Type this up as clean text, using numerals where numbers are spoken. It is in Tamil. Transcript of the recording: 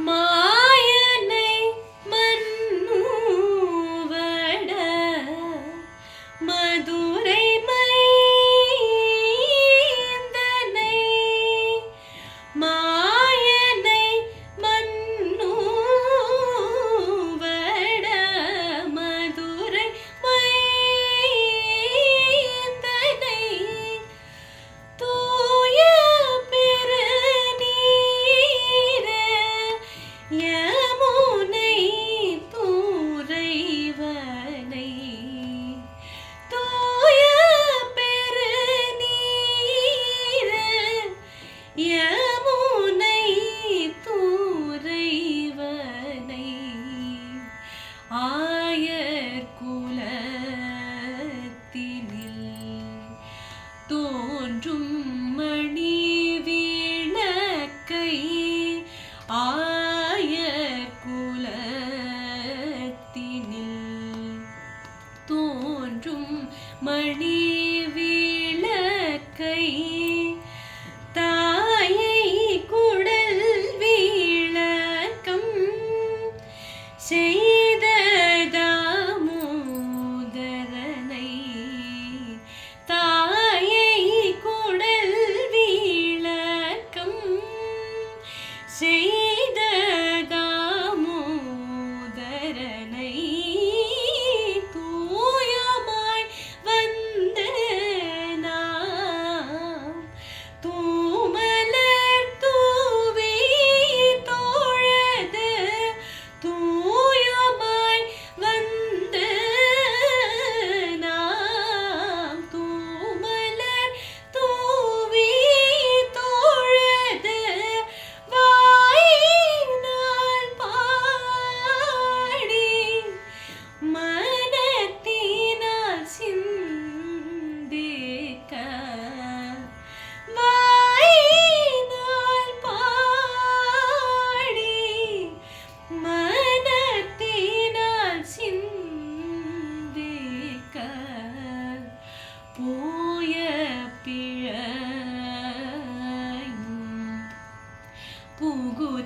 மாயனை மன்னுவட மதுரை மைந்தனை மாயனை மன்னுவட மதுரை மைந்தனை தூய பெருநீர யமுனை துறைவனை தூய பெருநீர யமுனை துறைவனை ஆயர் குலத்தினில் தோன்றும் மணி விளக்கை ஆயர் குலத்தினில் தோன்றும் மணி விளக்கை தாயை குடல் விளக்கம் செய்த தாமோதரனை தாயை குடல் விளக்கம் செய்த தாமோதரனை தூயமாய் வந்த நாம் தூமலர் தூவி தோழது தூயமாய் வந்த நாம் தூமலர் தூவி தோழது வாயினால் பாடி மனத்தினால் சிந்திக்க வாயினால் பாடி மனத்தினால் சிந்திக்க போய பிழையும் புகுதருவாய்